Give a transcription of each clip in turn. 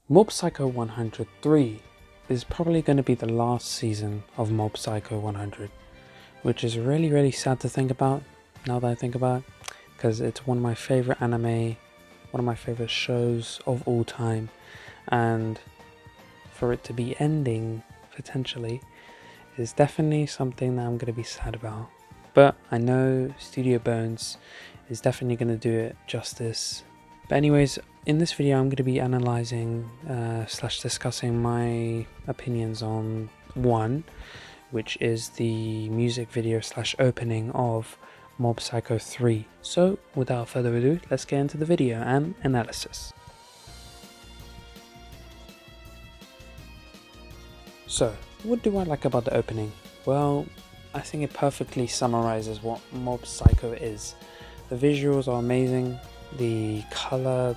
Mob Psycho 103 is probably going to be the last season of Mob Psycho 100, which is really sad to think about, now that I think about it, because it's one of my favorite anime, one of my favorite shows of all time, and for it to be ending, potentially, is definitely something that I'm going to be sad about. But I know Studio Bones is definitely going to do it justice. But anyways, in this video I'm going to be analysing / discussing my opinions on one, which is the music video / opening of Mob Psycho 3. So without further ado, let's get into the video and analysis. So, what do I like about the opening? Well, I think it perfectly summarizes what Mob Psycho is. The visuals are amazing, the color,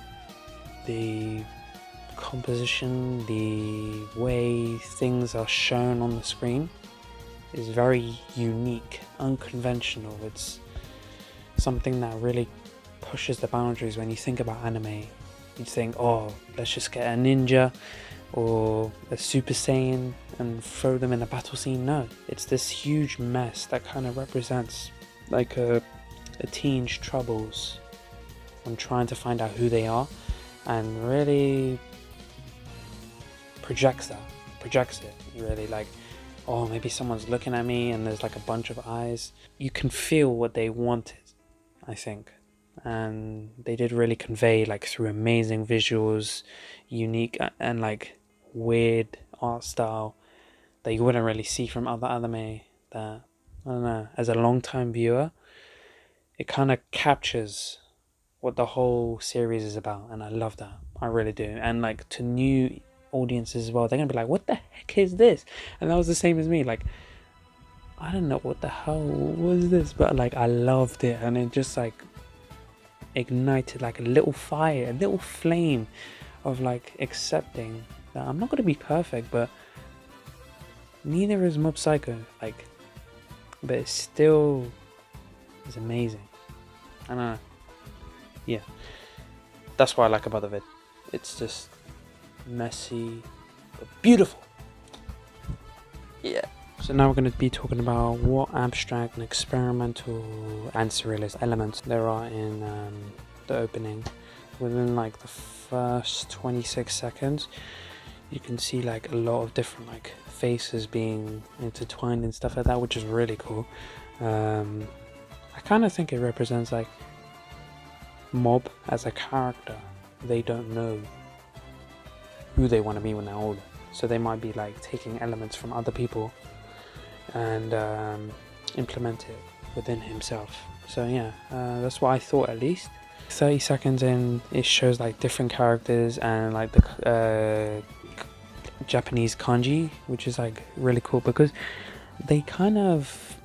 the composition, the way things are shown on the screen is very unique, unconventional. It's something that really pushes the boundaries. When you think about anime, you think, oh, let's just get a ninja or a Super Saiyan and throw them in a battle scene. No, it's this huge mess that kind of represents like a teen's troubles and trying to find out who they are, and really projects it really, like, oh, maybe someone's looking at me and there's like a bunch of eyes. You can feel what they wanted, I think, and they did really convey, like, through amazing visuals, unique and like weird art style that you wouldn't really see from other anime. That, I don't know, as a long time viewer, it kind of captures what the whole series is about, and I love that. I really do. And like, to new audiences as well, they're gonna be like, what the heck is this? And that was the same as me, like, I don't know what the hell was this, but like, I loved it, and it just like ignited like a little fire, a little flame of like accepting that I'm not gonna be perfect, but neither is Mob Psycho, like, but it still is amazing. I don't know. Yeah, that's what I like about the vid. It's just messy but beautiful. Yeah. So now we're going to be talking about what abstract and experimental and surrealist elements there are in the opening. Within like the first 26 seconds, you can see like a lot of different like faces being intertwined and stuff like that, which is really cool. I kind of think it represents like Mob as a character. They don't know who they want to be when they're older, so they might be like taking elements from other people and implement it within himself. So yeah, that's what I thought. At least 30 seconds in, it shows like different characters and like the Japanese kanji, which is like really cool because they kind of,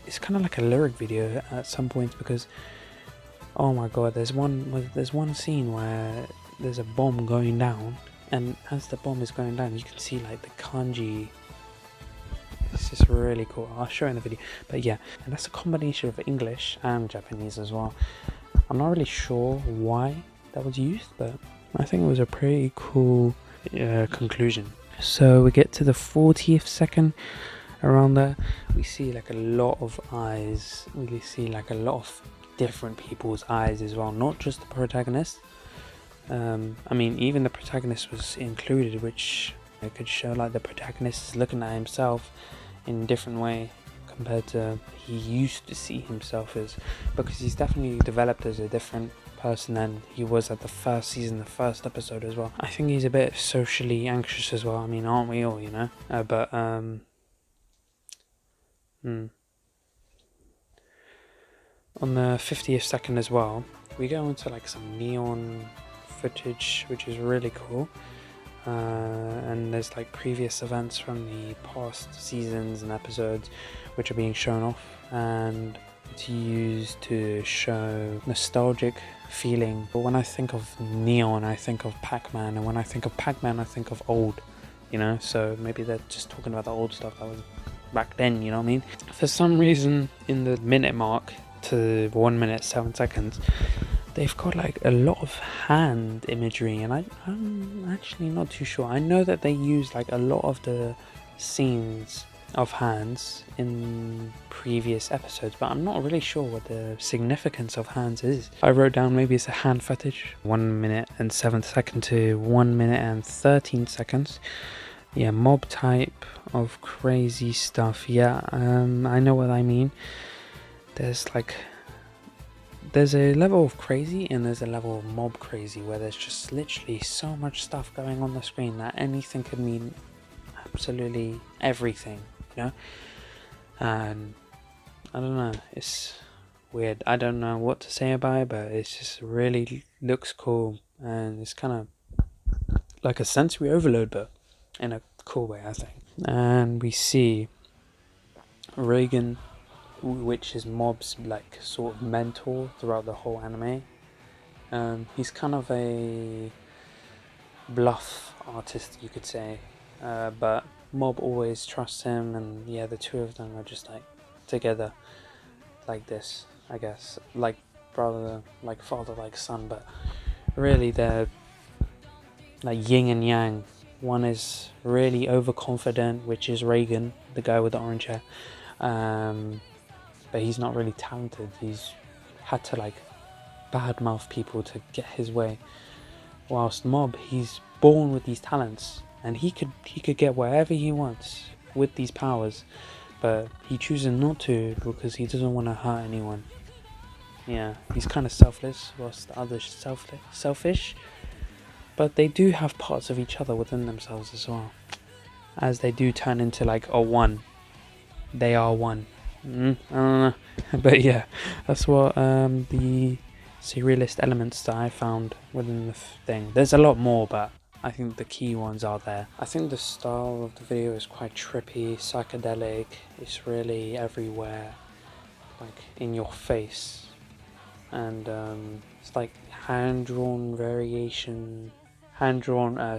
it's kind of like a lyric video at some points, because oh my god, there's one scene where there's a bomb going down, and as the bomb is going down, you can see like the kanji. It's just really cool. I'll show it in the video. But yeah, and that's a combination of English and Japanese as well. I'm not really sure why that was used, but I think it was a pretty cool conclusion. So we get to the 40th second. Around there, we see like a lot of eyes. We see like a lot of different people's eyes as well, not just the protagonist. I mean, even the protagonist was included, which it could show like the protagonist is looking at himself in a different way compared to he used to see himself as, because he's definitely developed as a different person than he was at the first season, the first episode as well. I think he's a bit socially anxious as well. I mean, aren't we all, you know? On the 50th second as well, we go into like some neon footage, which is really cool. And there's like previous events from the past seasons and episodes which are being shown off, and it's used to show nostalgic feeling. But when I think of neon, I think of Pac-Man, and when I think of Pac-Man, I think of old, you know? So maybe they're just talking about the old stuff that was back then, you know what I mean? For some reason, in the minute mark to 1 minute 7 seconds, they've got like a lot of hand imagery, and I'm actually not too sure. I know that they use like a lot of the scenes of hands in previous episodes, but I'm not really sure what the significance of hands is. I wrote down maybe it's a hand fetish. 1 minute and 7 seconds to 1 minute and 13 seconds. Yeah, mob type of crazy stuff. Yeah, I know what I mean. There's a level of crazy and there's a level of mob crazy where there's just literally so much stuff going on the screen that anything could mean absolutely everything, you know? And I don't know, it's weird. I don't know what to say about it, but it just really looks cool, and it's kind of like a sensory overload, but in a cool way, I think. And we see Reagan, which is Mob's like sort of mentor throughout the whole anime. He's kind of a bluff artist, you could say, but Mob always trusts him, and yeah, the two of them are just like together like this, I guess, like brother, like father, like son, but really they're like yin and yang. One is really overconfident, which is Reagan, the guy with the orange hair, but he's not really talented. He's had to like badmouth people to get his way, whilst Mob, he's born with these talents, and he could get wherever he wants with these powers, but he chooses not to because he doesn't want to hurt anyone. Yeah, he's kind of selfless, whilst the others selfish, but they do have parts of each other within themselves as well, as they do turn into like a one. They are one. I don't know, but yeah, that's what the Surrealist elements that I found within the thing. There's a lot more, but I think the key ones are there. I think the style of the video is quite trippy, psychedelic. It's really everywhere, like in your face, and it's like hand-drawn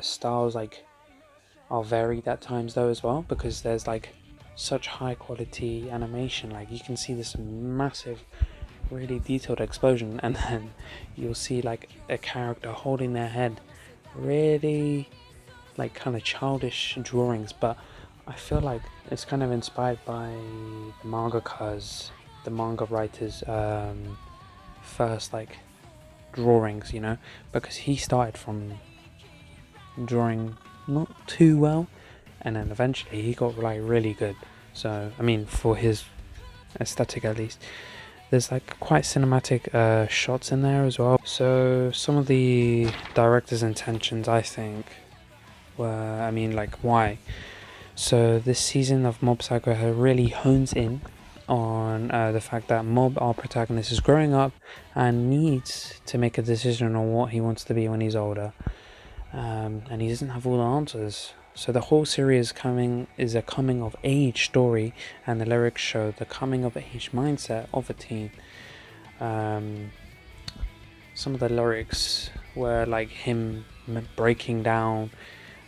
styles like are varied at times though as well, because there's like such high quality animation. Like you can see this massive, really detailed explosion, and then you'll see like a character holding their head, really like kind of childish drawings, but I feel like it's kind of inspired by the manga writers first like drawings, you know, because he started from drawing not too well, and then eventually he got like really good. So I mean, for his aesthetic at least, there's like quite cinematic shots in there as well. So some of the director's intentions, I think, were, I mean, like, why? So this season of Mob Psycho really hones in on the fact that Mob, our protagonist, is growing up and needs to make a decision on what he wants to be when he's older, and he doesn't have all the answers. So the whole series is a coming of age story, and the lyrics show the coming of age mindset of a teen. Some of the lyrics were like him breaking down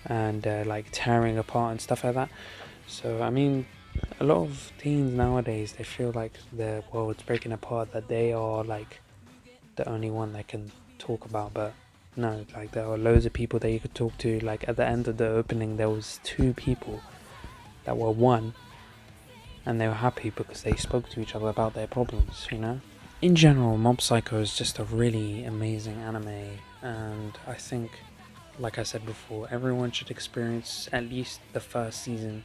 and like tearing apart and stuff like that. So I mean, a lot of teens nowadays, they feel like the world's breaking apart, that they are like the only one that can talk about, but no, like there are loads of people that you could talk to. Like at the end of the opening, there was 2 people that were one, and they were happy because they spoke to each other about their problems, you know? In general, Mob Psycho is just a really amazing anime, and I think, like I said before, everyone should experience at least the first season,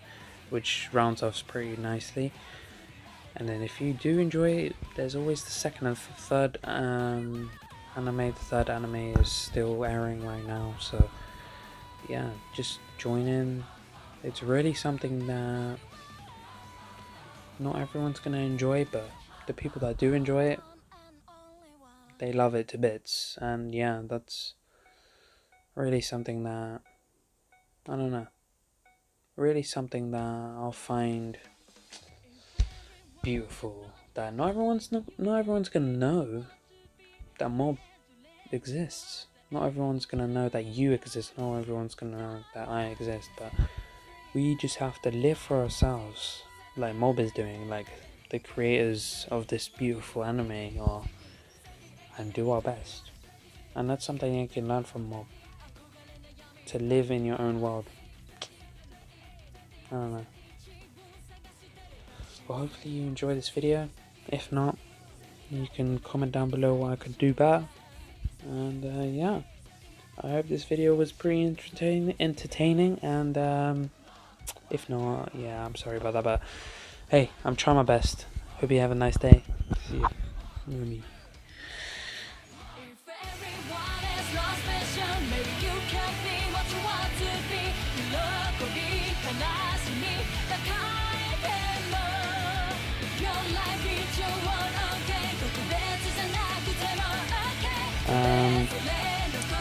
which rounds off pretty nicely. And then if you do enjoy it, there's always the second and third anime. The third anime is still airing right now, so yeah, just join in. It's really something that not everyone's gonna enjoy, but the people that do enjoy it, they love it to bits. And yeah, that's really something that, I don't know, really something that I'll find beautiful. That not everyone's gonna know that Mob exists. Not everyone's gonna know that you exist. Not everyone's gonna know that I exist. But we just have to live for ourselves, like Mob is doing. Like the creators of this beautiful anime are, and do our best. And that's something you can learn from Mob. To live in your own world. I don't know. Well, hopefully you enjoy this video. If not, you can comment down below what I could do better. And yeah, I hope this video was pretty entertaining. And if not, yeah, I'm sorry about that. But hey, I'm trying my best. Hope you have a nice day. See you. Rumi.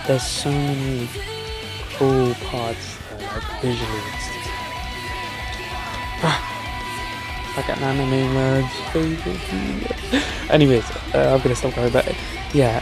There's so many cool parts that, like, visually like an anime words. Anyways, I'm gonna stop going, but yeah,